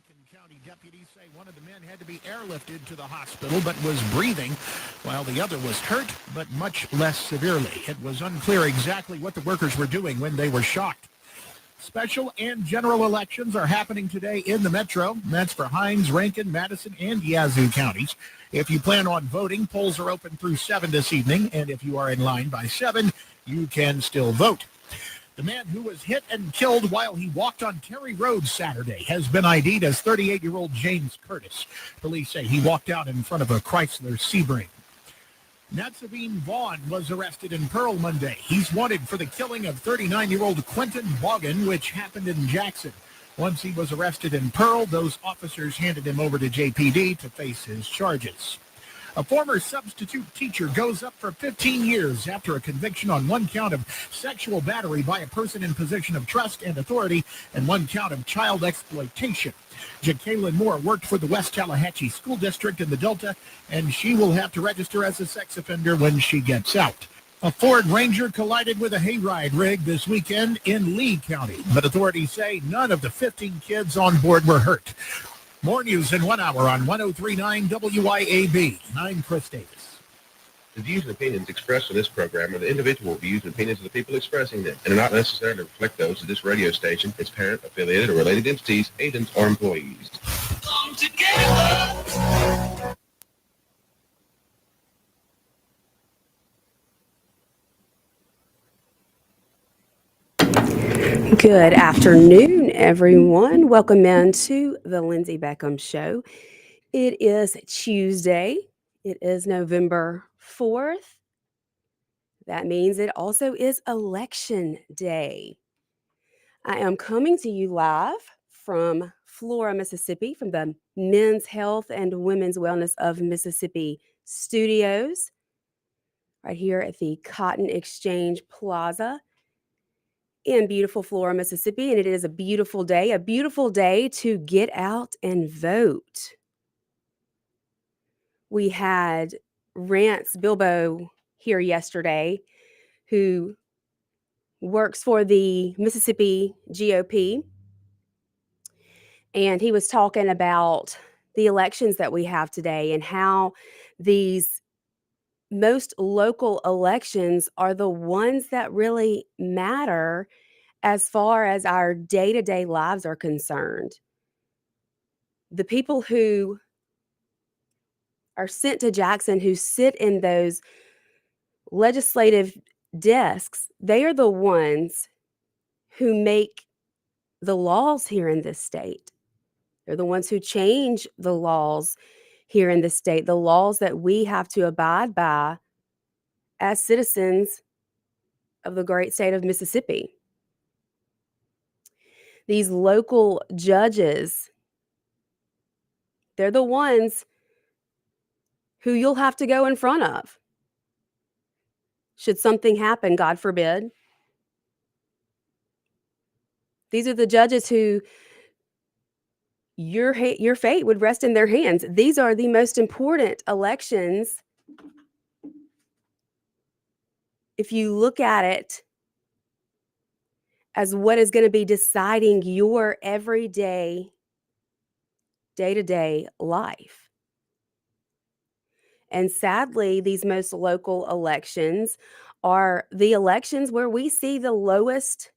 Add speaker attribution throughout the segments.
Speaker 1: County deputies say one of the men had to be airlifted to the hospital but was breathing, while the other was hurt but much less severely. It was unclear exactly what the workers were doing when they were shocked. Special and general elections are happening today in the metro. That's for Hinds, Rankin, Madison, and Yazoo counties. If you plan on voting, polls are open through 7 this evening, and if you are in line by 7, you can still vote. The man who was hit and killed while he walked on Terry Road Saturday has been ID'd as 38-year-old James Curtis. Police say he walked out in front of a Chrysler Sebring. Natsaveen Vaughn was arrested in Pearl Monday. He's wanted for the killing of 39-year-old Quentin Boggin, which happened in Jackson. Once he was arrested in Pearl, those officers handed him over to JPD to face his charges. A former substitute teacher goes up for 15 years after a conviction on one count of sexual battery by a person in position of trust and authority and one count of child exploitation. Jacqueline Moore worked for the West Tallahatchie School District in the Delta, and she will have to register as a sex offender when she gets out. A Ford Ranger collided with a hayride rig this weekend in Lee County, but authorities say none of the 15 kids on board were hurt. More news in 1 hour on 103.9 WIAB. I'm Chris Davis.
Speaker 2: The views and opinions expressed on this program are the individual views and opinions of the people expressing them and are not necessarily reflect those of this radio station, its parent, affiliated, or related entities, agents, or employees. Come together.
Speaker 3: Good afternoon, everyone. Welcome into the Lindsay Beckham Show. It is Tuesday. It is November 4th. That means it also is Election Day. I am coming to you live from Flora, Mississippi, from the Men's Health and Women's Wellness of Mississippi studios, right here at the Cotton Exchange Plaza in beautiful Flora, Mississippi, and it is a beautiful day to get out and vote. We had Rance Bilbo here yesterday, who works for the Mississippi GOP, and he was talking about the elections that we have today and how these most local elections are the ones that really matter as far as our day-to-day lives are concerned. The people who are sent to Jackson, who sit in those legislative desks, they are the ones who make the laws here in this state. They're the ones who change the laws here in this state, the laws that we have to abide by as citizens of the great state of Mississippi. These local judges, they're the ones who you'll have to go in front of should something happen, God forbid. These are the judges who your fate would rest in their hands. These are the most important elections if you look at it as what is going to be deciding your everyday, day-to-day life. And sadly, these most local elections are the elections where we see the lowest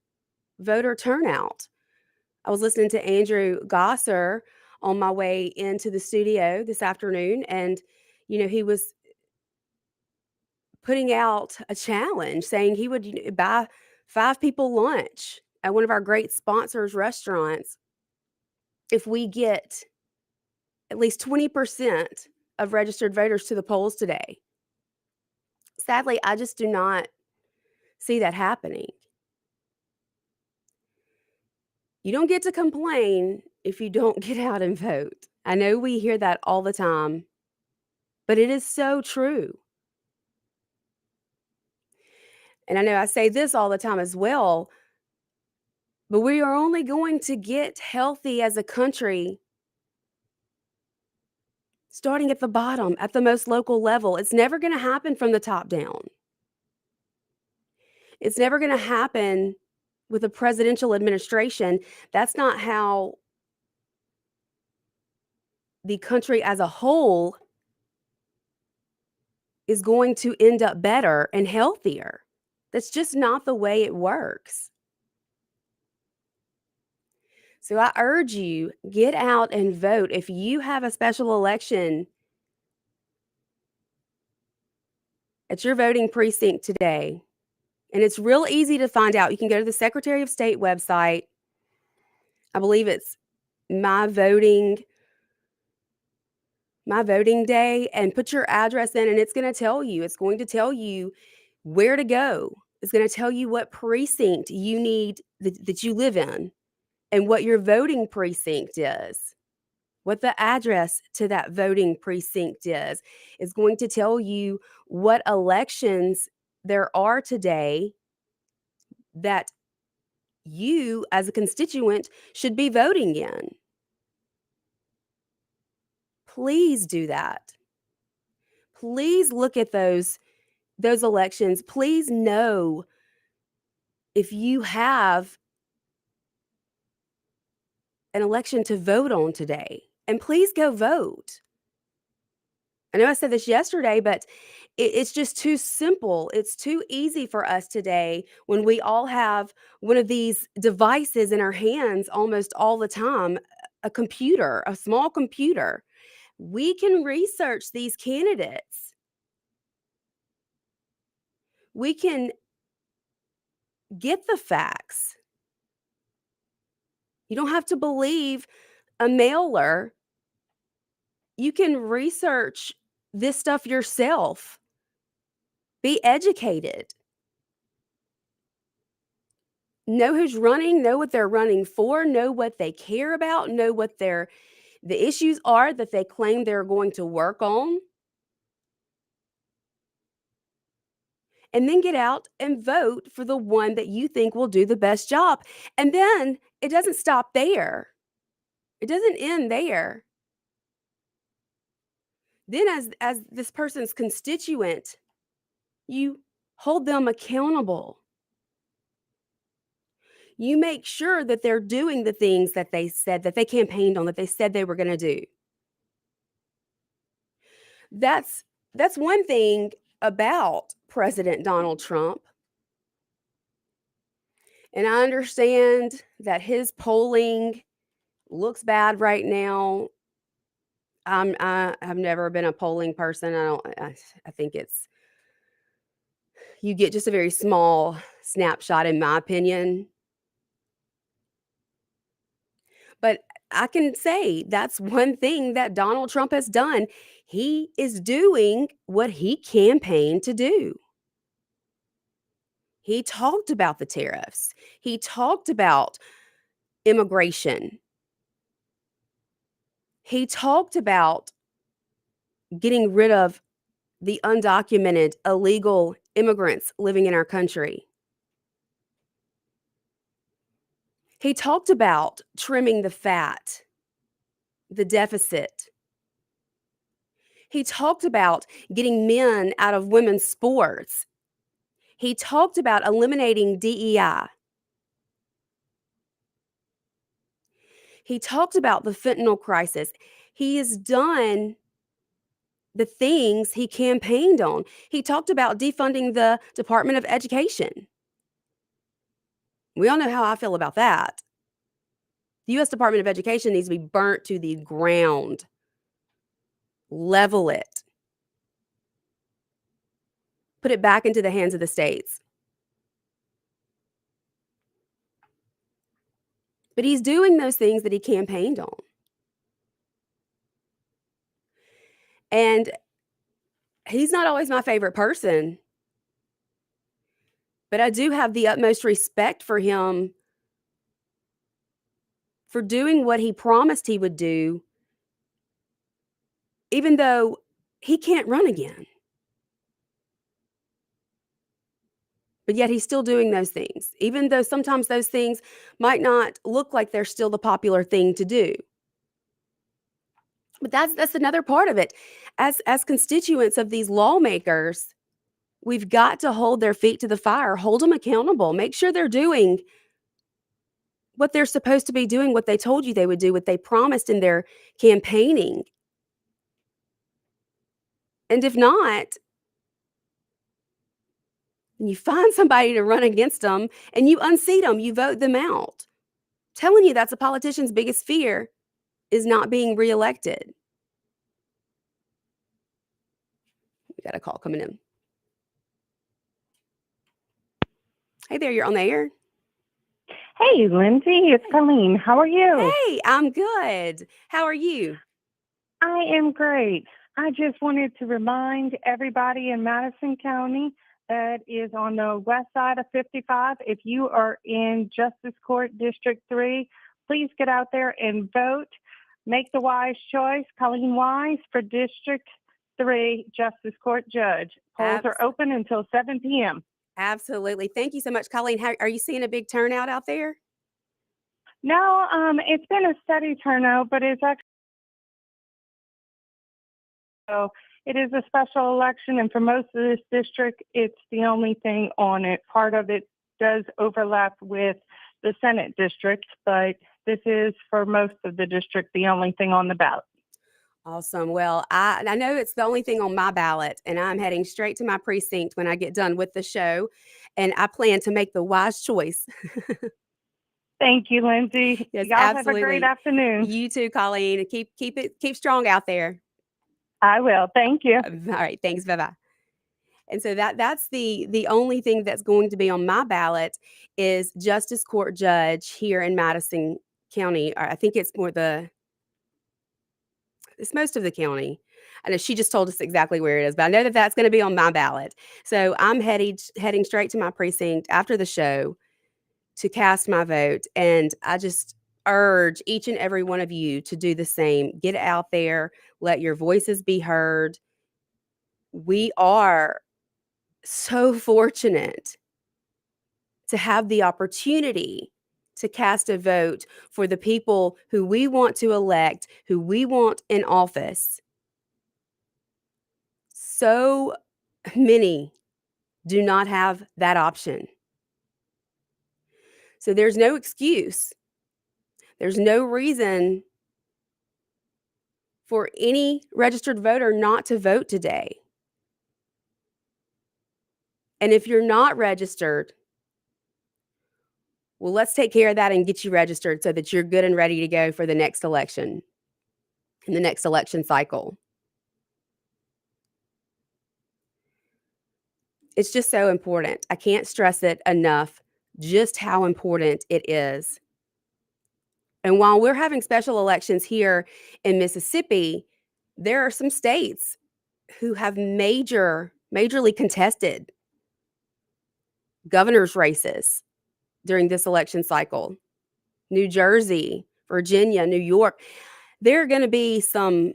Speaker 3: voter turnout. I was listening to Andrew Gosser on my way into the studio this afternoon, and he was putting out a challenge saying he would buy 5 people lunch at one of our great sponsors' restaurants if we get at least 20% of registered voters to the polls today. Sadly, I just do not see that happening. You don't get to complain if you don't get out and vote. I know we hear that all the time, but it is so true. And I know I say this all the time as well, but we are only going to get healthy as a country starting at the bottom, at the most local level. It's never going to happen from the top down. It's never going to happen with a presidential administration. That's not how the country as a whole is going to end up better and healthier. That's just not the way it works. So I urge you, get out and vote. If you have a special election at your voting precinct today, and it's real easy to find out. You can go to the Secretary of State website. I believe it's my voting day, and put your address in, and it's going to tell you. It's going to tell you where to go. It's going to tell you what precinct you need that you live in and what your voting precinct is. What the address to that voting precinct is. It's going to tell you what elections there are today that you as a constituent should be voting in. Please do that. Please look at those elections. Please know if you have an election to vote on today, and please go vote. I know I said this yesterday, but it's just too simple. It's too easy for us today when we all have one of these devices in our hands almost all the time, a computer, a small computer. We can research these candidates. We can get the facts. You don't have to believe a mailer. You can research this stuff yourself. Be educated. Know who's running, know what they're running for, know what they care about, know what the issues are that they claim they're going to work on. And then get out and vote for the one that you think will do the best job. And then it doesn't stop there. It doesn't end there. Then as this person's constituent, you hold them accountable. You make sure that they're doing the things that they said that they campaigned on, that they said they were going to do. That's one thing about President Donald Trump. And I understand that his polling looks bad right now. I've never been a polling person. I think you get just a very small snapshot, in my opinion. But I can say that's one thing that Donald Trump has done. He is doing what he campaigned to do. He talked about the tariffs. He talked about immigration. He talked about getting rid of the undocumented, illegal immigrants living in our country. He talked about trimming the fat, the deficit. He talked about getting men out of women's sports. He talked about eliminating DEI. He talked about the fentanyl crisis. He has done the things he campaigned on. He talked about defunding the Department of Education. We all know how I feel about that. The U.S. Department of Education needs to be burnt to the ground. Level it. Put it back into the hands of the states. But he's doing those things that he campaigned on. And he's not always my favorite person, but I do have the utmost respect for him for doing what he promised he would do, even though he can't run again. But yet he's still doing those things, even though sometimes those things might not look like they're still the popular thing to do. But that's another part of it. As constituents of these lawmakers, we've got to hold their feet to the fire, hold them accountable, make sure they're doing what they're supposed to be doing, what they told you they would do, what they promised in their campaigning. And if not, you find somebody to run against them and you unseat them, you vote them out. Telling you that's a politician's biggest fear is not being reelected. We got a call coming in. Hey there, you're on the air.
Speaker 4: Hey, Lindsay, it's Colleen. How are you?
Speaker 3: Hey, I'm good. How are you?
Speaker 4: I am great. I just wanted to remind everybody in Madison County that is on the west side of 55, if you are in Justice Court District 3, please get out there and vote. Make the wise choice, Colleen Wise, for District 3 Justice Court Judge. Polls are open until 7 p.m.
Speaker 3: Absolutely. Thank you so much, Colleen. How, are you seeing a big turnout out there?
Speaker 4: No, it's been a steady turnout, but it's actually so it is a special election, and for most of this district, it's the only thing on it. Part of it does overlap with the Senate district, but this is, for most of the district, the only thing on the ballot.
Speaker 3: Awesome. Well, I know it's the only thing on my ballot, and I'm heading straight to my precinct when I get done with the show, and I plan to make the wise choice.
Speaker 4: Thank you, Lindsay.
Speaker 3: Yes,
Speaker 4: Y'all
Speaker 3: absolutely.
Speaker 4: have a great afternoon.
Speaker 3: You too, Colleen. Keep strong out there.
Speaker 4: I will. Thank you.
Speaker 3: All right. Thanks. Bye-bye. And so that's the only thing that's going to be on my ballot is Justice Court Judge here in Madison County. I think it's most of the county. I know she just told us exactly where it is, but I know that that's going to be on my ballot. So I'm heading straight to my precinct after the show to cast my vote. And I just urge each and every one of you to do the same. Get out there, let your voices be heard. We are so fortunate to have the opportunity to cast a vote for the people who we want to elect, who we want in office. So many do not have that option. So there's no excuse. There's no reason for any registered voter not to vote today. And if you're not registered, well, let's take care of that and get you registered so that you're good and ready to go for the next election, in the next election cycle. It's just so important. I can't stress it enough, just how important it is. And while we're having special elections here in Mississippi, there are some states who have majorly contested governor's races during this election cycle. New Jersey, Virginia, New York. There are going to be some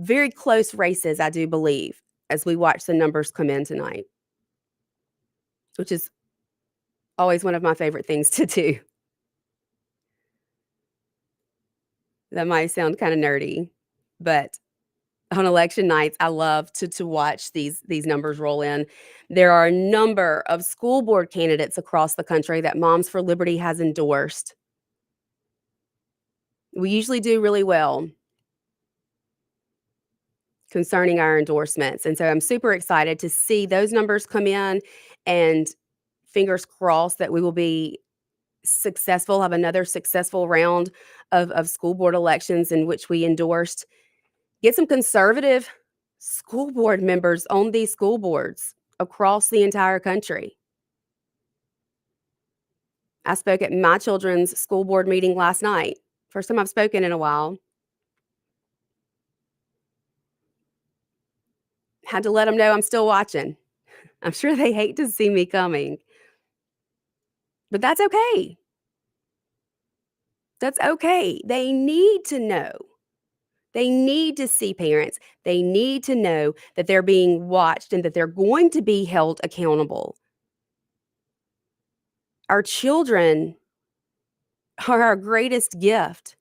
Speaker 3: very close races, I do believe, as we watch the numbers come in tonight, which is always one of my favorite things to do. That might sound kind of nerdy, but on election nights, I love to watch these numbers roll in. There are a number of school board candidates across the country that Moms for Liberty has endorsed. We usually do really well concerning our endorsements. And so I'm super excited to see those numbers come in, and fingers crossed that we will be successful, have another successful round of school board elections in which we endorsed. Get some conservative school board members on these school boards across the entire country. I spoke at my children's school board meeting last night. First time I've spoken in a while. Had to let them know I'm still watching. I'm sure they hate to see me coming. But that's okay. That's okay. They need to know. They need to see parents. They need to know that they're being watched and that they're going to be held accountable. Our children are our greatest gift.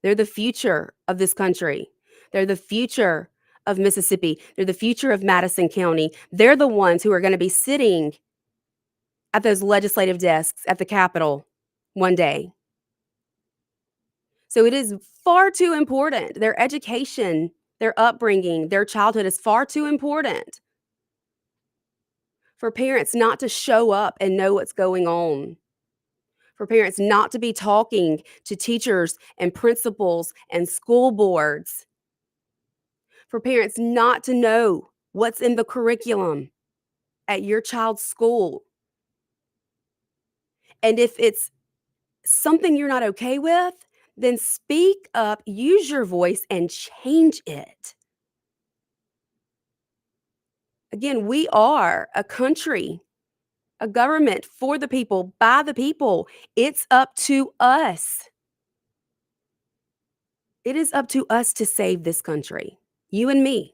Speaker 3: They're the future of this country. They're the future of Mississippi. They're the future of Madison County. They're the ones who are going to be sitting at those legislative desks at the Capitol one day. So it is far too important. Their education their upbringing, their childhood is far too important for parents not to show up and know what's going on. For parents not to be talking to teachers and principals and school boards. For parents not to know what's in the curriculum at your child's school. And if it's something you're not okay with, then speak up, use your voice, and change it. Again, we are a country, a government for the people, by the people. It's up to us. It is up to us to save this country, you and me.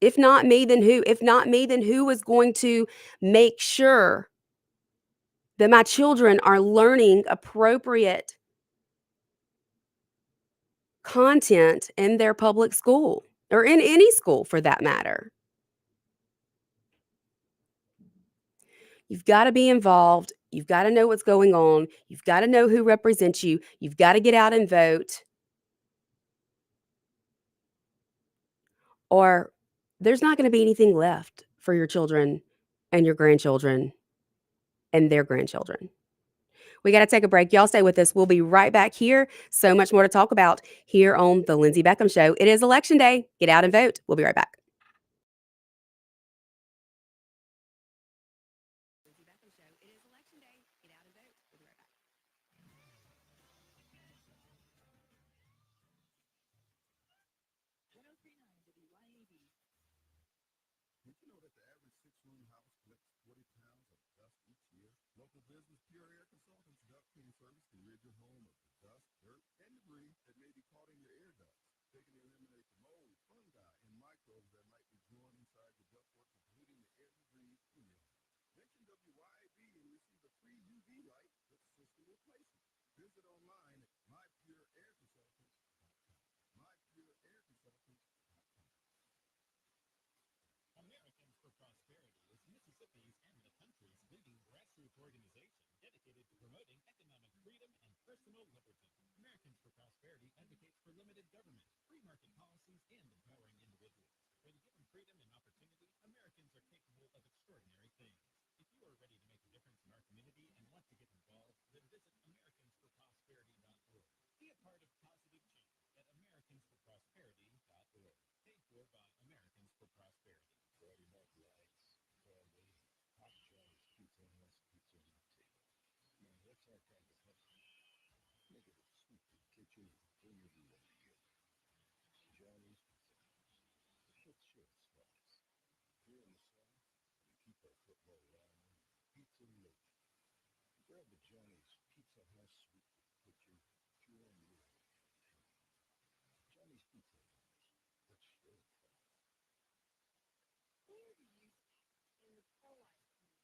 Speaker 3: If not me, then who? If not me, then who is going to make sure that my children are learning appropriate content in their public school or in any school for that matter? You've got to be involved. You've got to know what's going on. You've got to know who represents you. You've got to get out and vote. Or there's not going to be anything left for your children and your grandchildren and their grandchildren. We got to take a break. Y'all stay with us. We'll be right back here. So much more to talk about here on The Lindsay Beckham Show. It is Election Day. Get out and vote. We'll be right back. Lindsay Beckham Show. It is Election Day. Get out and vote. We'll be right back.
Speaker 5: Did you know that the average six-room house collects 40 pounds of dust each year? Local business Pure Air Consultants Duct Cleaning Service can rid your home of the dust, dirt, and debris that may be caught in your air ducts. They can eliminate the mold, fungi, and microbes that might be growing inside the ductwork and polluting the air you breathe in your home. Mention WYAB and receive a free UV light with system replacement. Visit online at mypureairconsultants.com. mypureairconsultants.com.
Speaker 6: Americans for Prosperity is Mississippi's and the country's leading grassroots organization dedicated to promoting economic freedom and personal liberty. Americans for Prosperity advocates for limited government, free market policies, and empowering individuals. For the given freedom and opportunity, Americans are capable of extraordinary things. If you are ready to make a difference in our community and want to get involved, then visit AmericansForProsperity.org. Be a part of positive change at AmericansForProsperity.org. Paid for by Americans for Prosperity.
Speaker 5: Friday night lights, family, hot Johnny's Pizza and less pizza on the table. Man, that's our kind of hustle. Make it a sweet in the kitchen and bring everyone together. Johnny's Pizza House. The short spots. Here in the South, we keep our football alive with pizza loaded. Grab the Johnny's Pizza House sweet in the kitchen. Join your Johnny's Pizza House. Let's share it.
Speaker 7: Where do you stand in the pro-life community?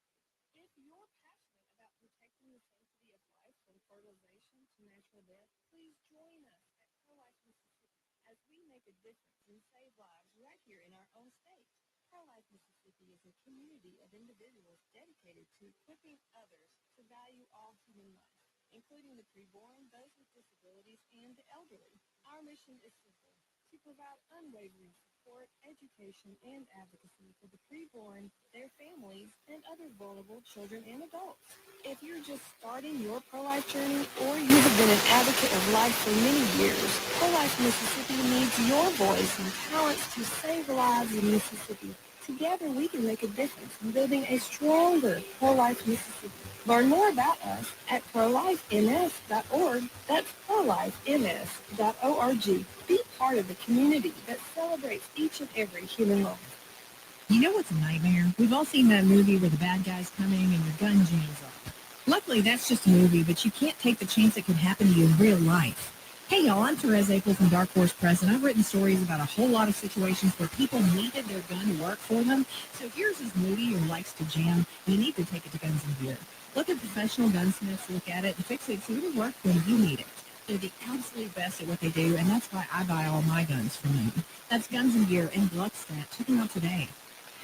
Speaker 7: If you're passionate about protecting the sanctity of life from fertilization to natural death, please join us at Pro-Life Mississippi as we make a difference and save lives right here in our own state. Pro-Life Mississippi is a community of individuals dedicated to equipping others to value all human life, including the preborn, those with disabilities, and the elderly. Our mission is simple: to provide unwavering support, education, and advocacy for the preborn, their families, and other vulnerable children and adults. If you're just starting your pro-life journey or you have been an advocate of life for many years, Pro-Life Mississippi needs your voice and talents to save lives in Mississippi. Together, we can make a difference in building a stronger pro-life Mississippi. Learn more about us at prolifems.org. That's prolifems.org. Be part of the community that celebrates each and every human life.
Speaker 8: You know what's a nightmare? We've all seen that movie where the bad guy's coming and your gun jams up. Luckily, that's just a movie, but you can't take the chance it could happen to you in real life. Hey, y'all, I'm Therese Apel from Dark Horse Press, and I've written stories about a whole lot of situations where people needed their gun to work for them. So if yours is moody or likes to jam, you need to take it to Guns and Gear. Let the professional gunsmiths look at it and fix it so it'll work when you need it. They're the absolute best at what they do, and that's why I buy all my guns from them. That's Guns and Gear in Gluckstadt. Check them out today.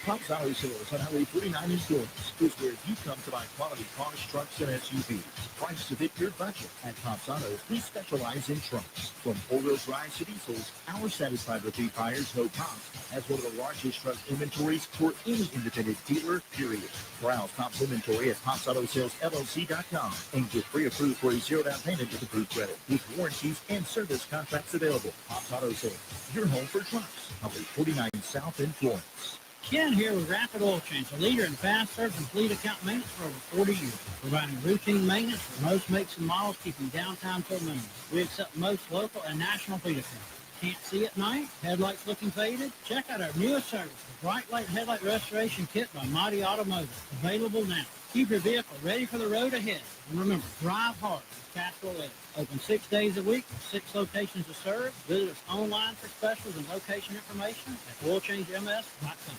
Speaker 5: Pops Auto Sales on Highway 49 in Florence is where you come to buy quality cars, trucks, and SUVs. Priced to fit your budget. At Pops Auto, we specialize in trucks. From four-wheel drives to diesels, our satisfied repeat buyers know Pops has one of the largest truck inventories for any independent dealer, period. Browse Pops inventory at PopsAutoSalesLLC.com and get pre-approved for a zero-down payment with approved credit, with warranties and service contracts available. Pops Auto Sales, your home for trucks. Highway 49 South in Florence.
Speaker 9: Ken here with Rapid Oil Change, a leader in fast service and fleet account maintenance for over 40 years, providing routine maintenance for most makes and models, keeping downtime to a minimum. We accept most local and national fleet accounts. Can't see at night? Headlights looking faded? Check out our newest service, the Bright Light Headlight Restoration Kit by Mighty Automotive. Available now. Keep your vehicle ready for the road ahead. And remember, drive hard with Castrol Edge. Open 6 days a week with 6 locations to serve. Visit us online for specials and location information at oilchangems.com.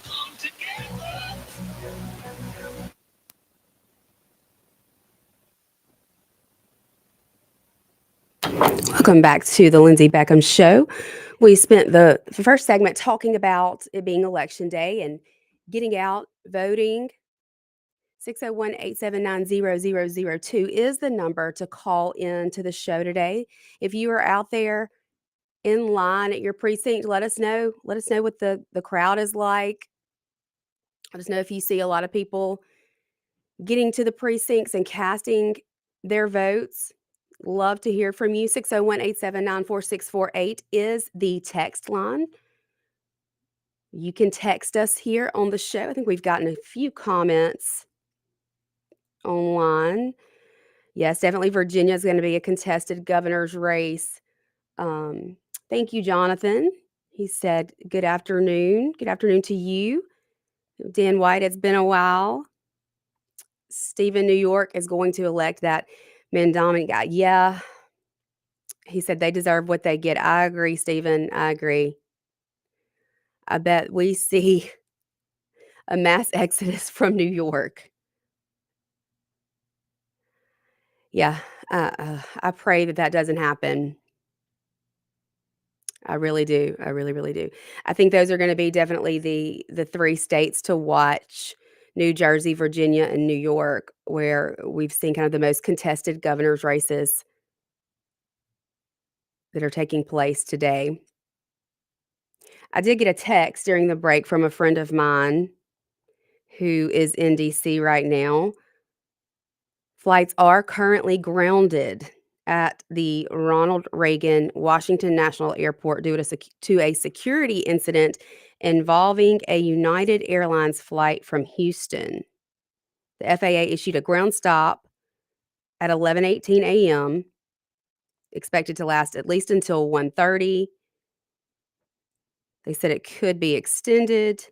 Speaker 9: Come together!
Speaker 3: Welcome back to the Lindsay Beckham Show. We spent the first segment talking about it being election day and getting out, voting. 601-879-0002 is the number to call in to the show today. If you are out there in line at your precinct, let us know. Let us know what the crowd is like. Let us know if you see a lot of people getting to the precincts and casting their votes. Love to hear from you. 601-879-4648 is the text line. You can text us here on the show. I think we've gotten a few comments online. Yes, definitely Virginia is going to be a contested governor's race. Thank you, Jonathan. He said, good afternoon. Good afternoon to you. Dan White, it's been a while. Stephen, New York is going to elect that Mandami guy. Yeah. He said they deserve what they get. I agree, Stephen. I agree. I bet we see a mass exodus from New York. Yeah. I pray that doesn't happen. I really do. I really, really do. I think those are going to be definitely the 3 states to watch: New Jersey, Virginia, and New York, where we've seen kind of the most contested governor's races that are taking place today. I did get a text during the break from a friend of mine who is in DC right now. Flights are currently grounded at the Ronald Reagan Washington National Airport due to a security incident involving a United Airlines flight from Houston. The FAA issued a ground stop at 11:18 a.m., expected to last at least until 1:30. They said it could be extended.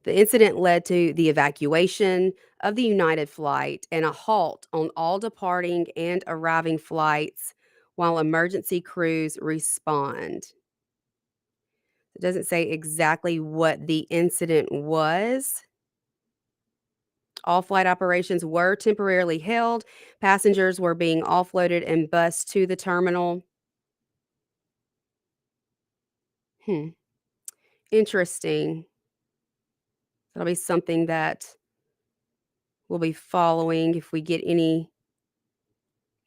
Speaker 3: The incident led to the evacuation of the United flight and a halt on all departing and arriving flights while emergency crews respond. It doesn't say exactly what the incident was. All flight operations were temporarily held. Passengers were being offloaded and bused to the terminal. Interesting. That'll be something that we'll be following if we get any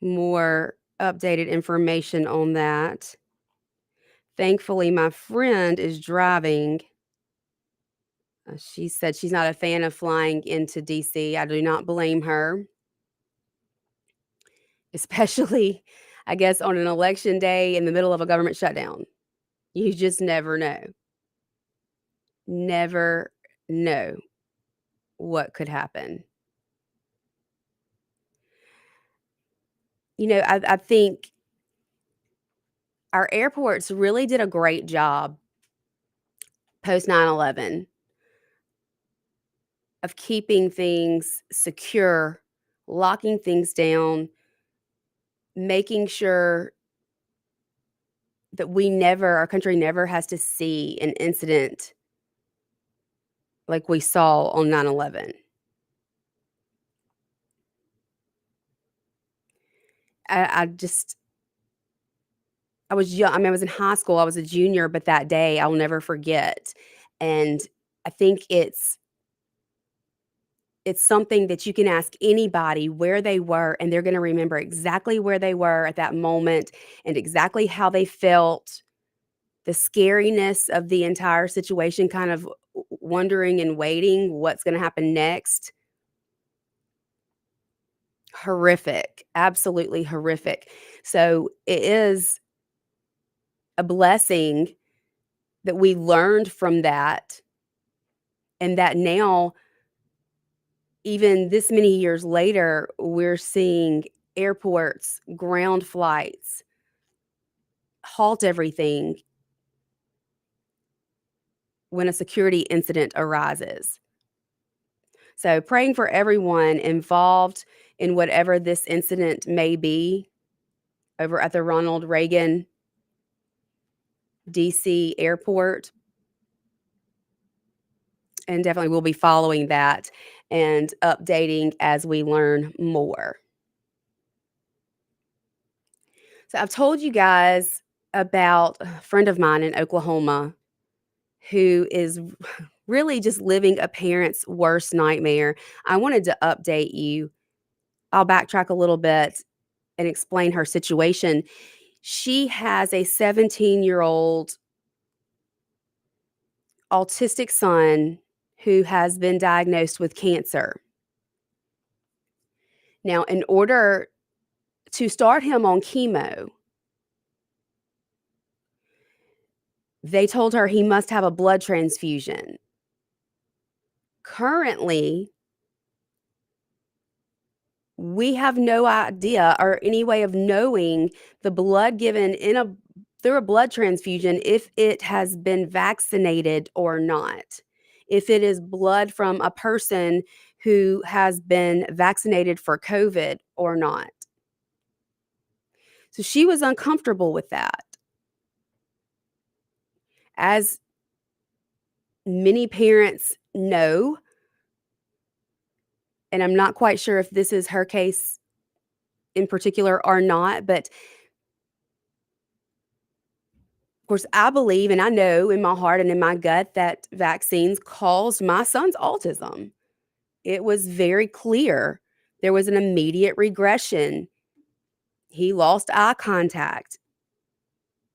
Speaker 3: more updated information on that. Thankfully, my friend is driving. She said she's not a fan of flying into DC. I do not blame her. Especially, I guess, on an election day in the middle of a government shutdown. You just never know. Never know what could happen. You know, I think our airports really did a great job post 9/11 of keeping things secure, locking things down, making sure that our country never has to see an incident like we saw on 9/11. I was young. I mean, I was in high school. I was a junior, but that day I'll never forget. And I think it's something that you can ask anybody where they were, and they're gonna remember exactly where they were at that moment and exactly how they felt, the scariness of the entire situation, kind of wondering and waiting what's gonna happen next. Horrific, absolutely horrific. So, it is a blessing that we learned from that, and that now, even this many years later, we're seeing airports, ground flights halt everything when a security incident arises. So, praying for everyone involved in whatever this incident may be over at the Ronald Reagan DC airport. And definitely we'll be following that and updating as we learn more. So I've told you guys about a friend of mine in Oklahoma who is really just living a parent's worst nightmare. I wanted to update you. I'll backtrack a little bit and explain her situation. She has a 17-year-old autistic son who has been diagnosed with cancer. Now, in order to start him on chemo, they told her he must have a blood transfusion. Currently, we have no idea or any way of knowing the blood given through a blood transfusion if it has been vaccinated or not. If it is blood from a person who has been vaccinated for COVID or not. So she was uncomfortable with that. As many parents know, and I'm not quite sure if this is her case in particular or not, but of course, I believe and I know in my heart and in my gut that vaccines caused my son's autism. It was very clear. There was an immediate regression. He lost eye contact.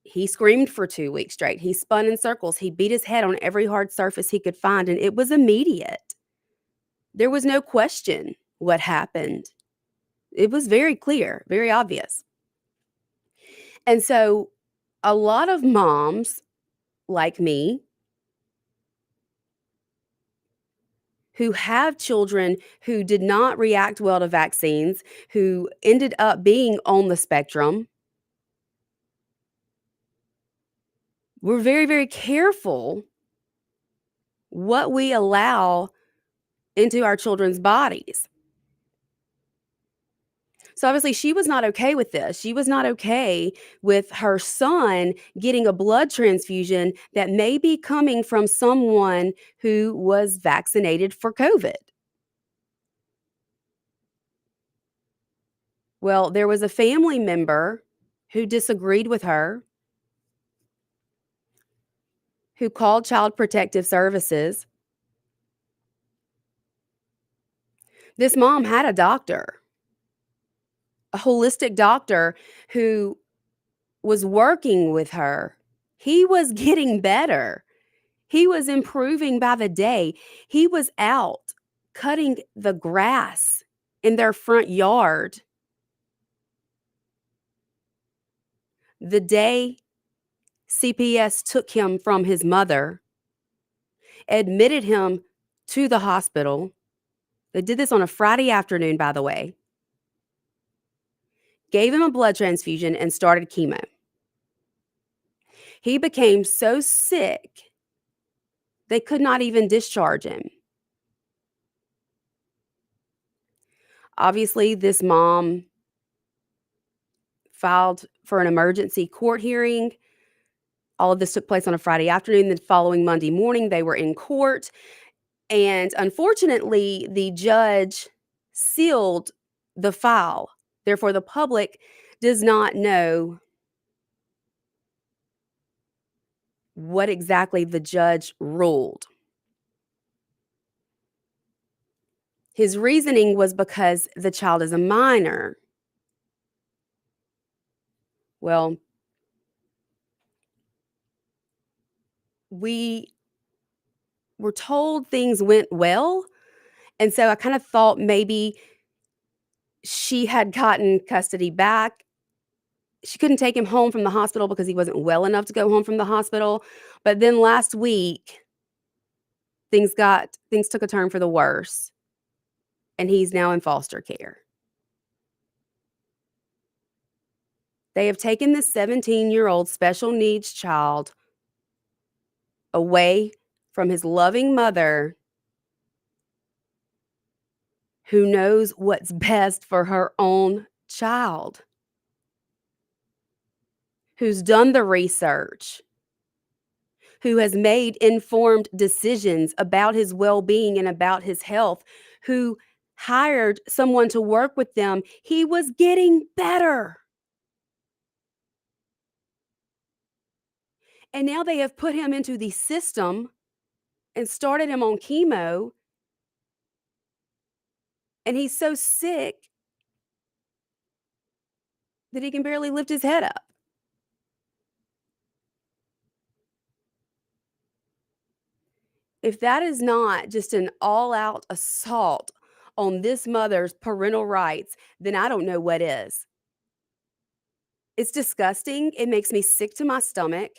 Speaker 3: He screamed for 2 weeks straight. He spun in circles. He beat his head on every hard surface he could find, and it was immediate. There was no question what happened. It was very clear, very obvious. And so a lot of moms like me who have children who did not react well to vaccines, who ended up being on the spectrum, we're very, very careful what we allow into our children's bodies. So obviously she was not okay with this. She was not okay with her son getting a blood transfusion that may be coming from someone who was vaccinated for COVID. Well, there was a family member who disagreed with her, who called Child Protective Services. This mom had a doctor, a holistic doctor who was working with her. He was getting better. He was improving by the day. He was out cutting the grass in their front yard the day CPS took him from his mother, admitted him to the hospital. They did this on a Friday afternoon, by the way. Gave him a blood transfusion and started chemo. He became so sick, they could not even discharge him. Obviously, this mom filed for an emergency court hearing. All of this took place on a Friday afternoon. The following Monday morning, they were in court. And unfortunately, the judge sealed the file. Therefore, the public does not know what exactly the judge ruled. His reasoning was because the child is a minor. Well, we were told things went well, and so I kind of thought maybe she had gotten custody back. She couldn't take him home from the hospital because he wasn't well enough to go home from the hospital. But then last week, things took a turn for the worse, and he's now in foster care. They have taken this 17-year-old special needs child away from his loving mother, who knows what's best for her own child, who's done the research, who has made informed decisions about his well-being and about his health, who hired someone to work with them. He was getting better. And now they have put him into the system and started him on chemo. And he's so sick that he can barely lift his head up. If that is not just an all-out assault on this mother's parental rights, then I don't know what is. It's disgusting. It makes me sick to my stomach.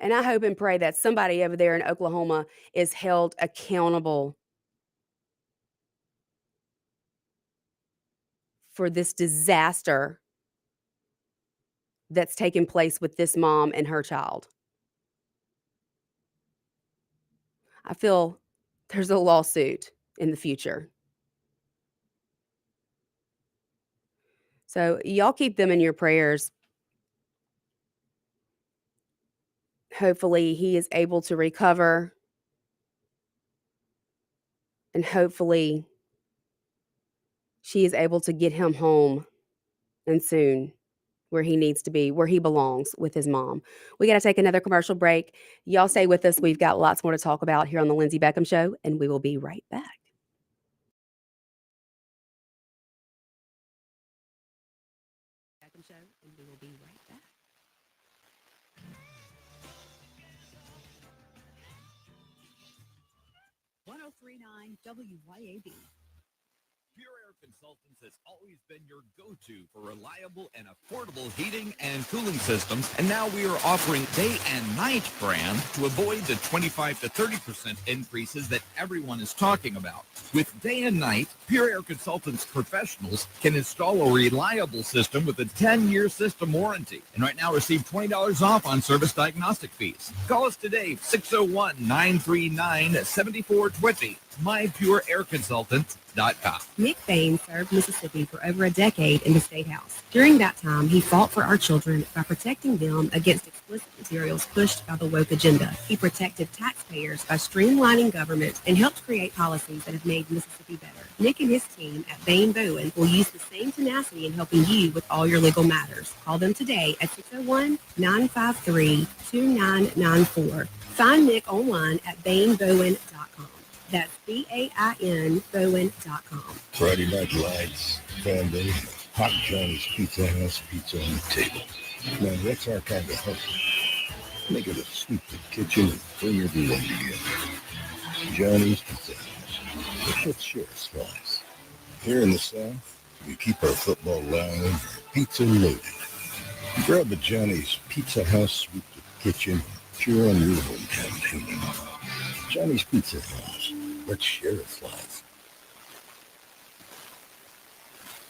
Speaker 3: And I hope and pray that somebody over there in Oklahoma is held accountable for this disaster that's taken place with this mom and her child. I feel there's a lawsuit in the future. So y'all keep them in your prayers. Hopefully he is able to recover. And hopefully she is able to get him home and soon, where he needs to be, where he belongs with his mom. We got to take another commercial break. Y'all stay with us. We've got lots more to talk about here on the Lindsay Beckham Show, and we will be right back. Beckham Show, and we will be right back.
Speaker 8: WYAB.
Speaker 10: Pure Air Consultants has always been your go-to for reliable and affordable heating and cooling systems, and now we are offering day and night brand to avoid the 25 to 30% increases that everyone is talking about. With day and night, Pure Air Consultants professionals can install a reliable system with a 10-year system warranty, and right now receive $20 off on service diagnostic fees. Call us today, 601-939-7420. MyPureAirConsultants.com.
Speaker 3: Nick Bain served Mississippi for over a decade in the State House. During that time, he fought for our children by protecting them against explicit materials pushed by the woke agenda. He protected taxpayers by streamlining government and helped create policies that have made Mississippi better. Nick and his team at Bain Bowen will use the same tenacity in helping you with all your legal matters. Call them today at 601-953-2994. Find Nick online at BainBowen.com. That's BAIN Bowen.com.
Speaker 5: Friday Night Lights, family, Hot Johnny's Pizza House, pizza on the table. Now that's our kind of hustle. Make it a sweep the kitchen and bring everyone together. Johnny's Pizza House. Let's share a slice. Here in the South, we keep our football alive, our pizza loaded. Grab a Johnny's Pizza House, sweep the kitchen, cheer on your hometown team. Johnny's Pizza House. Let's share a slice.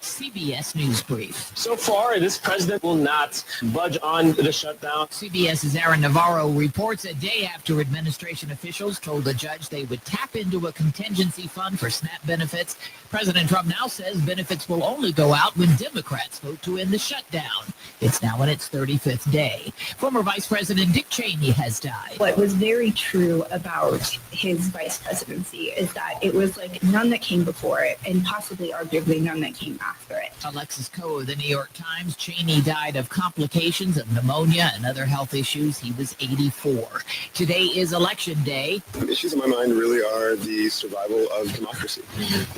Speaker 11: CBS News Brief.
Speaker 12: So far, this president will not budge on the shutdown.
Speaker 11: CBS's Aaron Navarro reports a day after administration officials told the judge they would tap into a contingency fund for SNAP benefits. President Trump now says benefits will only go out when Democrats vote to end the shutdown. It's now in its 35th day. Former Vice President Dick Cheney has died.
Speaker 13: What was very true about his vice presidency is that it was like none that came before it, and possibly arguably none that came after. spirit.
Speaker 11: Alexis Coe of the New York Times. Cheney died of complications of pneumonia and other health issues. He was 84. Today is Election Day.
Speaker 14: The issues on my mind really are the survival of democracy.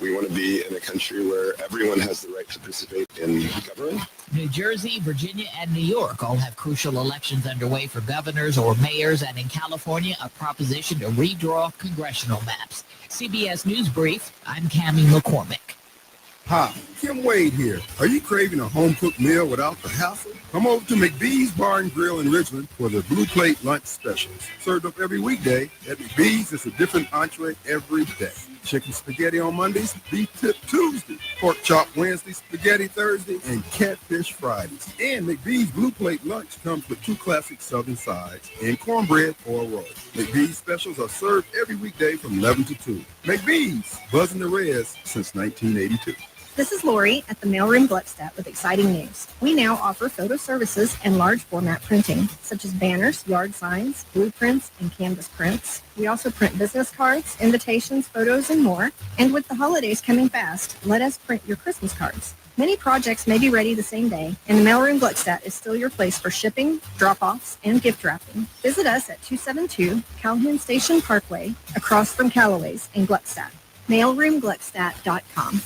Speaker 14: We want to be in a country where everyone has the right to participate in governing.
Speaker 11: New Jersey, Virginia, and New York all have crucial elections underway for governors or mayors, and in California, a proposition to redraw congressional maps. CBS News Brief, I'm Cammie McCormick.
Speaker 15: Hi, Kim Wade here. Are you craving a home-cooked meal without the hassle? Come over to McBee's Bar and Grill in Richmond for the Blue Plate Lunch Specials. Served up every weekday, at McBee's it's a different entree every day. Chicken spaghetti on Mondays, beef tip Tuesday, pork chop Wednesday, spaghetti Thursday, and catfish Fridays. And McBee's Blue Plate Lunch comes with 2 classic southern sides and cornbread or a roll. McBee's specials are served every weekday from 11 to 2. McBee's, buzzing the res since 1982.
Speaker 16: This is Lori at the Mailroom Gluckstadt with exciting news. We now offer photo services and large format printing, such as banners, yard signs, blueprints, and canvas prints. We also print business cards, invitations, photos, and more. And with the holidays coming fast, let us print your Christmas cards. Many projects may be ready the same day, and the Mailroom Gluckstadt is still your place for shipping, drop-offs, and gift wrapping. Visit us at 272 Calhoun Station Parkway, across from Callaway's in Gluckstadt. MailroomGluckstadt.com.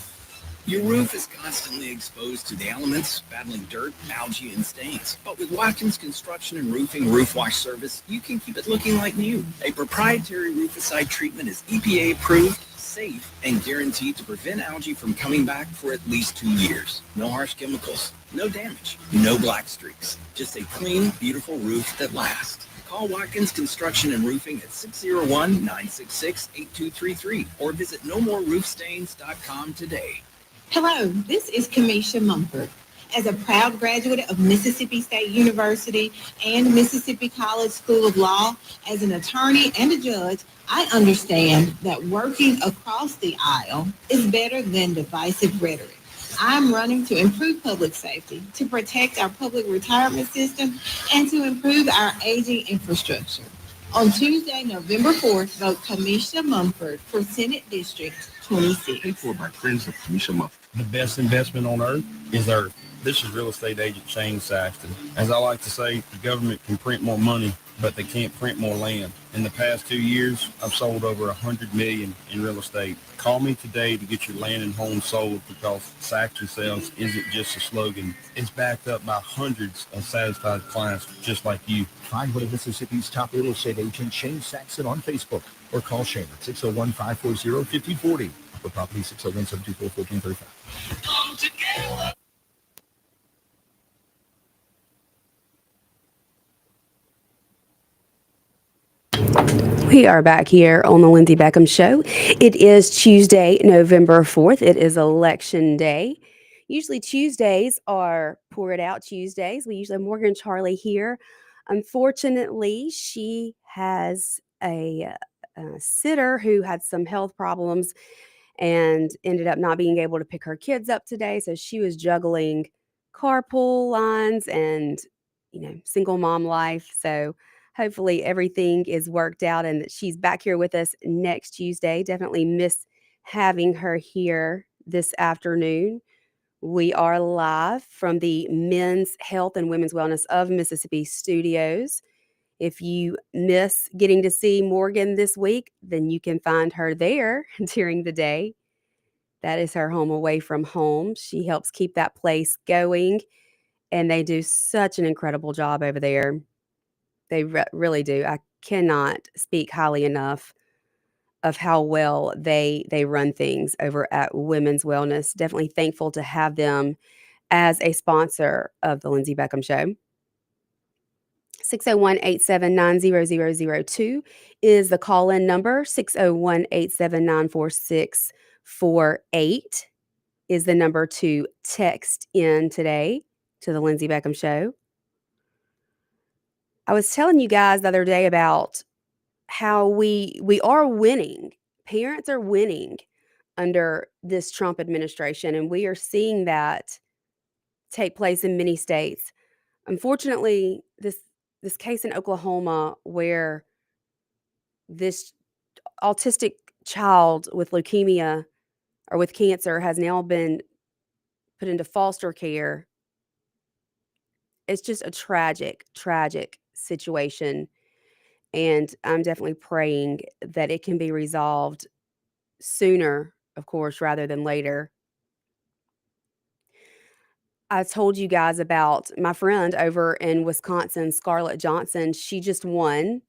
Speaker 17: Your roof is constantly exposed to the elements, battling dirt, algae, and stains. But with Watkins Construction and Roofing Roof Wash Service, you can keep it looking like new. A proprietary rooficide treatment is EPA approved, safe, and guaranteed to prevent algae from coming back for at least 2 years. No harsh chemicals, no damage, no black streaks. Just a clean, beautiful roof that lasts. Call Watkins Construction and Roofing at 601-966-8233 or visit nomoreroofstains.com today.
Speaker 18: Hello, this is Kamisha Mumford. As a proud graduate of Mississippi State University and Mississippi College School of Law, as an attorney and a judge, I understand that working across the aisle is better than divisive rhetoric. I'm running to improve public safety, to protect our public retirement system, and to improve our aging infrastructure. On Tuesday, November 4th, vote Kamisha Mumford for Senate District 26.
Speaker 19: Paid for by friends of Kamisha Mumford.
Speaker 20: The best investment on earth is earth. This is real estate agent Shane Saxton. As I like to say, the government can print more money, but they can't print more land. In the past 2 years, I've sold over $100 million in real estate. Call me today to get your land and home sold, because Saxton Sales isn't just a slogan. It's backed up by hundreds of satisfied clients just like you.
Speaker 1: Find one of Mississippi's top real estate agent, Shane Saxton, on Facebook, or call Shane at 601-540-5040 for property 601-724-1435.
Speaker 10: Come together.
Speaker 3: We are back here on the Lindsay Beckham Show. It is Tuesday, November 4th. It is Election Day. Usually Tuesdays are Pour It Out Tuesdays. We usually have Morgan and Charlie here. Unfortunately, she has a sitter who had some health problems and ended up not being able to pick her kids up today. So she was juggling carpool lines and, single mom life. So hopefully everything is worked out and that she's back here with us next Tuesday. Definitely miss having her here this afternoon. We are live from the Men's Health and Women's Wellness of Mississippi studios. If you miss getting to see Morgan this week, then you can find her there during the day. That is her home away from home. She helps keep that place going, and they do such an incredible job over there. They really do. I cannot speak highly enough of how well they run things over at Women's Wellness. Definitely thankful to have them as a sponsor of the Lindsay Beckham Show. 601-879-0002 is the call-in number. 601-879-4648 is the number to text in today to the Lindsay Beckham Show. I was telling you guys the other day about how we are winning. Parents are winning under this Trump administration, and we are seeing that take place in many states. Unfortunately, this case in Oklahoma where this autistic child with leukemia or with cancer has now been put into foster care. It's just a tragic, tragic situation. And I'm definitely praying that it can be resolved sooner, of course, rather than later. I told you guys about my friend over in Wisconsin, Scarlett Johnson. She just won.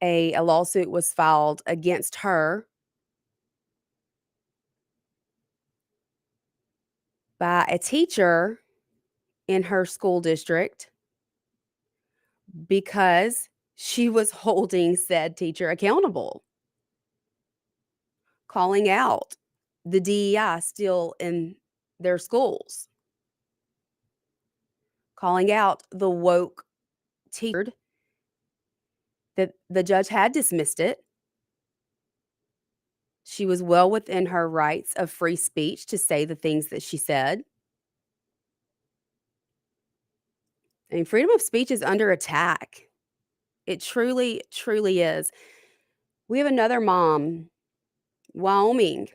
Speaker 3: A lawsuit was filed against her by a teacher in her school district because she was holding said teacher accountable, calling out the DEI still in their schools, calling out the woke teacher that the judge had dismissed it. She was well within her rights of free speech to say the things that she said. I mean, freedom of speech is under attack. It truly, truly is. We have another mom, Wyoming.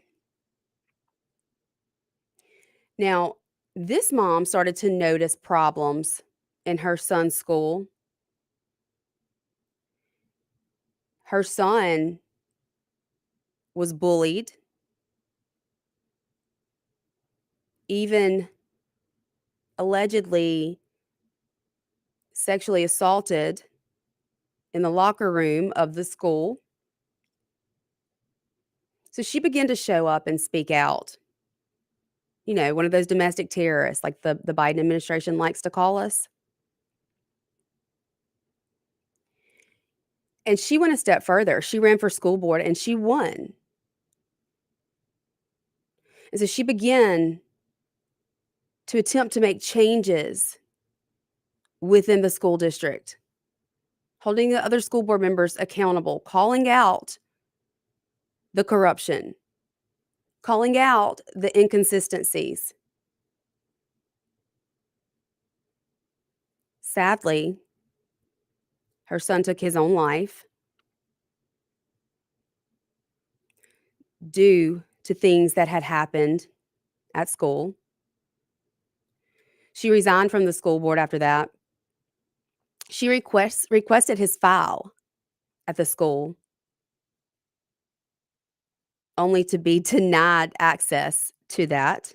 Speaker 3: Now, this mom started to notice problems in her son's school. Her son was bullied, even allegedly sexually assaulted in the locker room of the school. So she began to show up and speak out. You know, one of those domestic terrorists like the Biden administration likes to call us. And she went a step further. She ran for school board and she won. And so she began to attempt to make changes within the school district, holding the other school board members accountable, calling out the corruption, calling out the inconsistencies. Sadly, her son took his own life due to things that had happened at school. She resigned from the school board after that. She requested his file at the school, only to be denied access to that.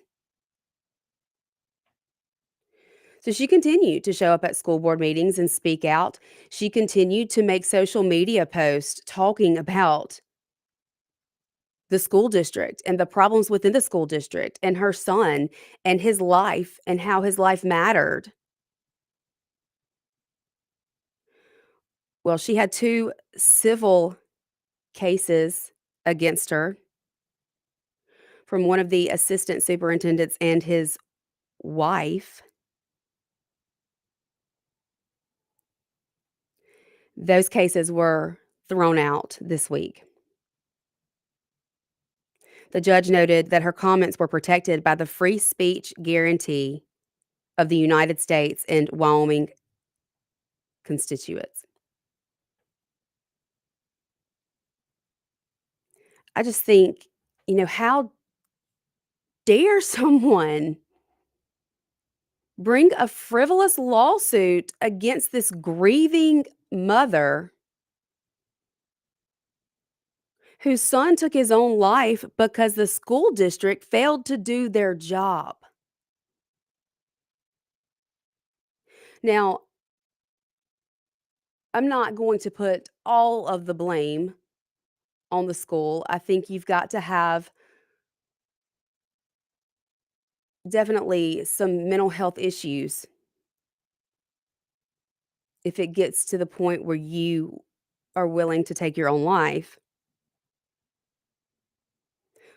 Speaker 3: So she continued to show up at school board meetings and speak out. She continued to make social media posts talking about the school district and the problems within the school district and her son and his life and how his life mattered. Well, she had 2 civil cases against her from one of the assistant superintendents and his wife. Those cases were thrown out this week. The judge noted that her comments were protected by the free speech guarantee of the United States and Wyoming constituents. I just think, you know, how dare someone bring a frivolous lawsuit against this grieving mother whose son took his own life because the school district failed to do their job. Now, I'm not going to put all of the blame on the school. I think you've got to have definitely some mental health issues if it gets to the point where you are willing to take your own life.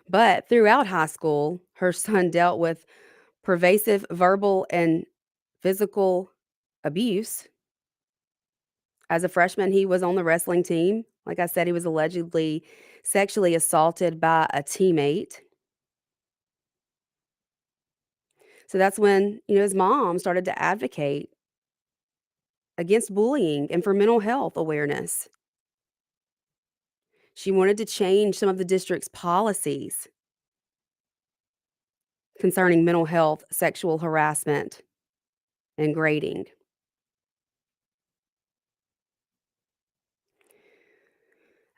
Speaker 3: But throughout high school, her son dealt with pervasive verbal and physical abuse. As a freshman, he was on the wrestling team. Like I said, he was allegedly sexually assaulted by a teammate. So that's when, you know, his mom started to advocate against bullying and for mental health awareness. She wanted to change some of the district's policies. concerning mental health, sexual harassment, and grading.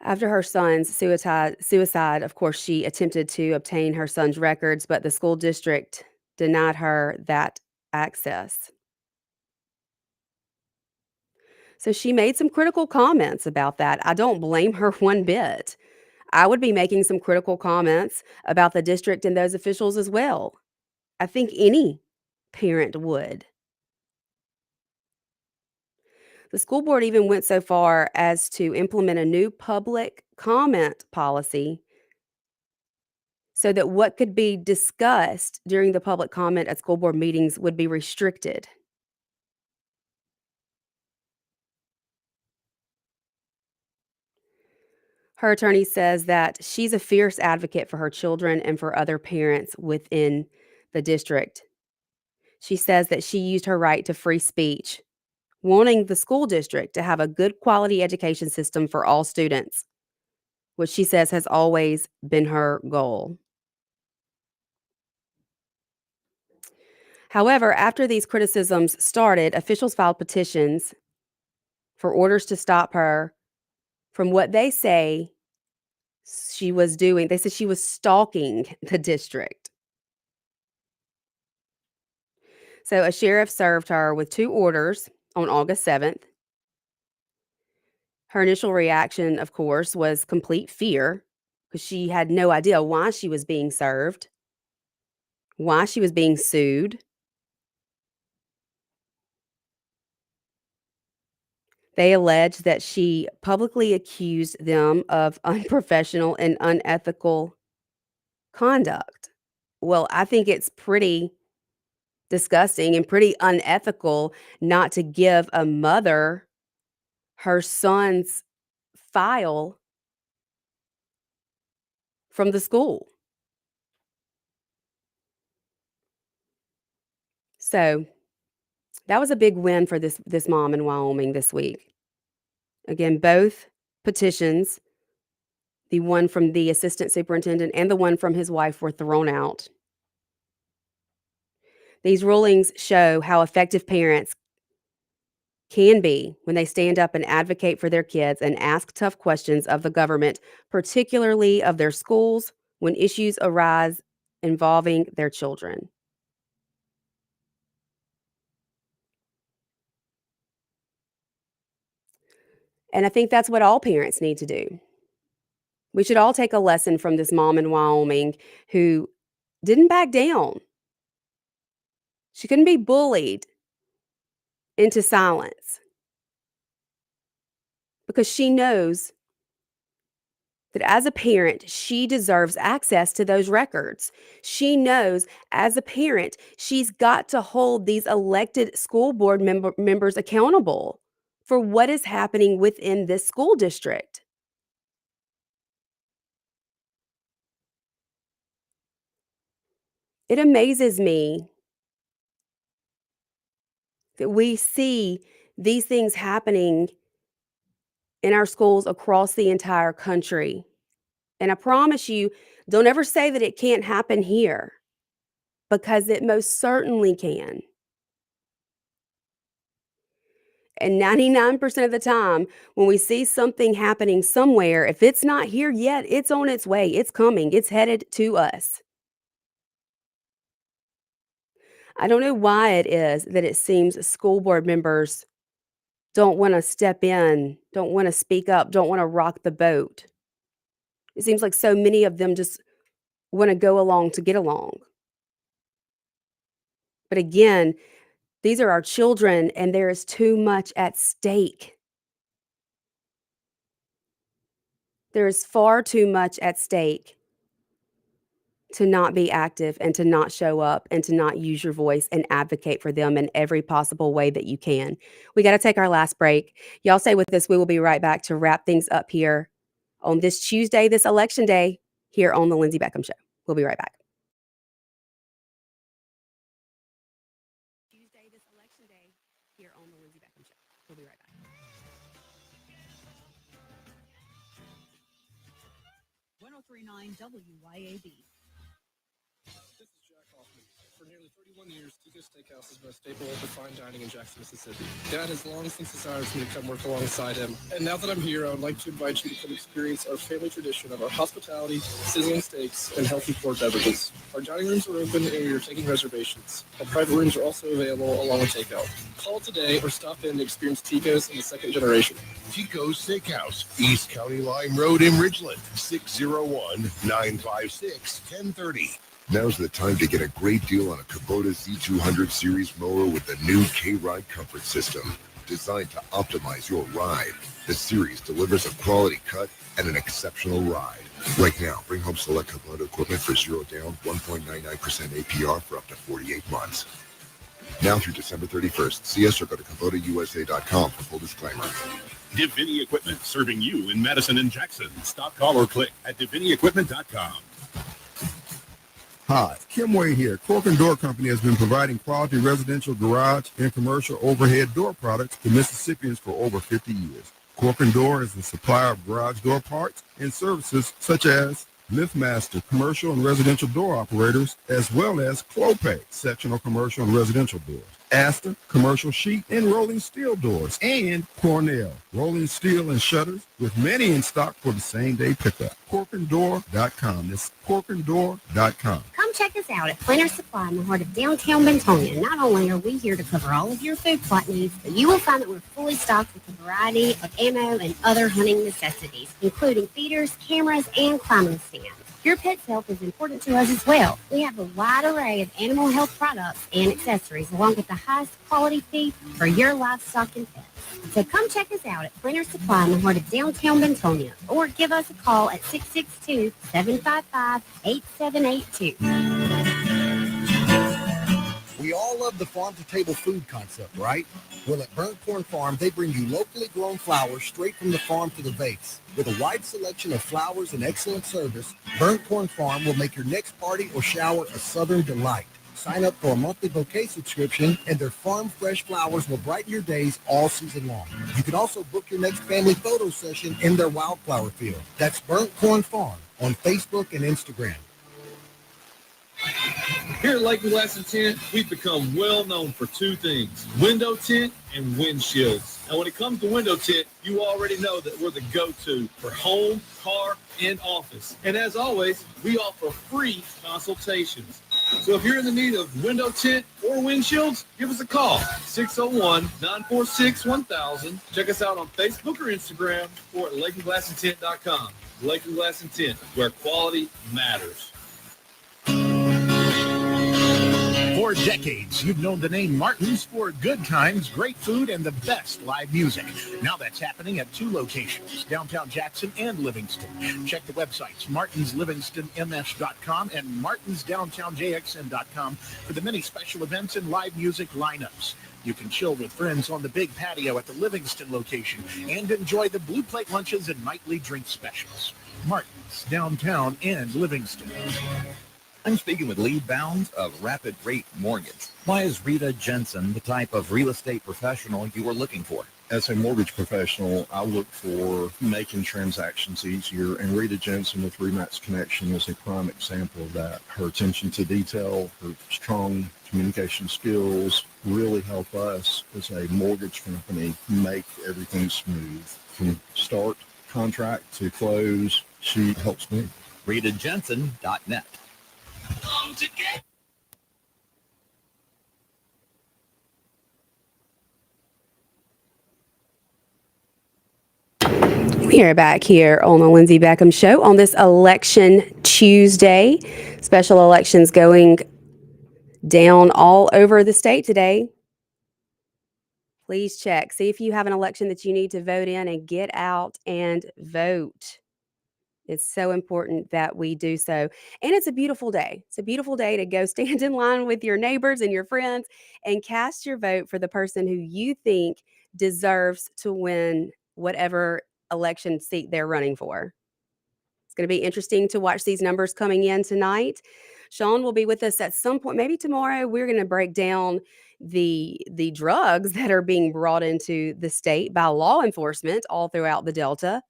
Speaker 3: After her son's suicide, of course, she attempted to obtain her son's records, but the school district denied her that access. So she made some critical comments about that. I don't blame her one bit. I would be making some critical comments about the district and those officials as well. I think any parent would. The school board even went so far as to implement a new public comment policy so that what could be discussed during the public comment at school board meetings would be restricted. Her attorney says that she's a fierce advocate for her children and for other parents within the district. She says that she used her right to free speech, wanting the school district to have a good quality education system for all students, which she says has always been her goal. However, after these criticisms started, officials filed petitions for orders to stop her from what they say she was doing. They said she was stalking the district. So a sheriff served her with 2 orders on August 7th. Her initial reaction, of course, was complete fear because she had no idea why she was being served, why she was being sued. They alleged that she publicly accused them of unprofessional and unethical conduct. Well, I think it's pretty disgusting and pretty unethical not to give a mother her son's file from the school. So that was a big win for this mom in Wyoming this week. Again, both petitions, the one from the assistant superintendent and the one from his wife, were thrown out. These rulings show how effective parents can be when they stand up and advocate for their kids and ask tough questions of the government, particularly of their schools, when issues arise involving their children. And I think that's what all parents need to do. We should all take a lesson from this mom in Wyoming who didn't back down. She couldn't be bullied into silence because she knows that as a parent, she deserves access to those records. She knows as a parent, she's got to hold these elected school board members accountable for what is happening within this school district. It amazes me that we see these things happening in our schools across the entire country. And I promise you, don't ever say that it can't happen here, because it most certainly can. And 99% of the time, when we see something happening somewhere, if it's not here yet, it's on its way. It's coming. It's headed to us. I don't know why it is that it seems school board members don't want to step in, don't want to speak up, don't want to rock the boat. It seems like so many of them just want to go along to get along. But again, these are our children, and there is too much at stake. There is far too much at stake to not be active and to not show up and to not use your voice and advocate for them in every possible way that you can. We got to take our last break. Y'all stay with us. We will be right back to wrap things up here on this Tuesday, this election day, here on the Lindsay Beckham Show. We'll be right back. Tuesday, this election day, here on the Lindsay Beckham Show. We'll be right back.
Speaker 8: 103.9 WYAB.
Speaker 5: This is Jack off
Speaker 21: For nearly 31 years, Tico's Steakhouse has been a staple of fine dining in Jackson, Mississippi. Dad has long since desired for me to come work alongside him. And now that I'm here, I would like to invite you to come experience our family tradition of our hospitality, sizzling steaks, and healthy poured beverages. Our dining rooms are open and we are taking reservations. Our private rooms are also available along with takeout. Call today or stop in to experience Tico's in the second generation.
Speaker 5: Tico's Steakhouse, East County Line Road in Ridgeland, 601-956-1030.
Speaker 22: Now's the time to get a great deal on a Kubota Z200 series mower with the new K-Ride comfort system. Designed to optimize your ride, the series delivers a quality cut and an exceptional ride. Right now, bring home select Kubota equipment for 0 down, 1.99% APR for up to 48 months. Now through December 31st, see us or go to KubotaUSA.com for full disclaimer.
Speaker 23: Divini Equipment, serving you in Madison and Jackson. Stop, call, or click at DiviniEquipment.com.
Speaker 15: Hi, Kim Wade here. Cork and Door Company has been providing quality residential garage and commercial overhead door products to Mississippians for over 50 years. Cork and Door is a supplier of garage door parts and services such as LiftMaster, commercial and residential door operators, as well as Clopay, sectional commercial and residential doors. Astor, commercial sheet and rolling steel doors, and Cornell, rolling steel and shutters, with many in stock for the same-day pickup. CorkandDoor.com. That's CorkandDoor.com.
Speaker 24: Come check us out at Planter Supply in the heart of downtown Bentonia. Not only are we here to cover all of your food plot needs, but you will find that we're fully stocked with a variety of ammo and other hunting necessities, including feeders, cameras, and climbing stands. Your pet's health is important to us as well. We have a wide array of animal health products and accessories, along with the highest quality feed for your livestock and pets. So come check us out at Planter Supply in the heart of downtown Bentonia, or give us a call at 662-755-8782.
Speaker 25: We all love the farm-to-table food concept, right? Well, at Burnt Corn Farm, they bring you locally grown flowers straight from the farm to the vase. With a wide selection of flowers and excellent service, Burnt Corn Farm will make your next party or shower a southern delight. Sign up for a monthly bouquet subscription, and their farm fresh flowers will brighten your days all season long. You can also book your next family photo session in their wildflower field. That's Burnt Corn Farm on Facebook and Instagram.
Speaker 26: Here at Lake and Glass and Tint, we've become well known for two things: window tint and windshields. Now, when it comes to window tint, you already know that we're the go-to for home, car, and office. And as always, we offer free consultations. So if you're in the need of window tint or windshields, give us a call, 601-946-1000. Check us out on Facebook or Instagram or at lakeandglassandtint.com. Lake and Glass and Tint, where quality matters.
Speaker 1: For decades, you've known the name Martin's for good times, great food, and the best live music. Now that's happening at two locations, downtown Jackson and Livingston. Check the websites, martinslivingstonms.com and martinsdowntownjxn.com for the many special events and live music lineups. You can chill with friends on the big patio at the Livingston location and enjoy the Blue Plate lunches and nightly drink specials. Martin's, downtown and Livingston.
Speaker 10: I'm speaking with Lee Bounds of Rapid Rate Mortgage. Why is Rita Jensen the type of real estate professional you are looking for?
Speaker 27: As a mortgage professional, I look for making transactions easier, and Rita Jensen with Remax Connection is a prime example of that. Her attention to detail, her strong communication skills really help us as a mortgage company make everything smooth. From start contract to close, she helps me.
Speaker 10: RitaJensen.net.
Speaker 3: We are back here on the Lindsay Beckham Show on this Election Tuesday. Special elections going down all over the state today. Please check. See if you have an election that you need to vote in and get out and vote. It's so important that we do so. And it's a beautiful day. It's a beautiful day to go stand in line with your neighbors and your friends and cast your vote for the person who you think deserves to win whatever election seat they're running for. It's going to be interesting to watch these numbers coming in tonight. Sean will be with us at some point, maybe tomorrow. We're going to break down the drugs that are being brought into the state by law enforcement all throughout the Delta.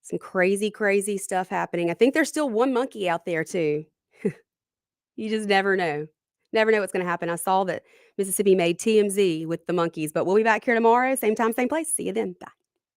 Speaker 3: Some crazy, crazy stuff happening. I think there's still one monkey out there too. You just never know. Never know what's going to happen. I saw that Mississippi made TMZ with the monkeys, but we'll be back here tomorrow, same time, same place. See you then. Bye.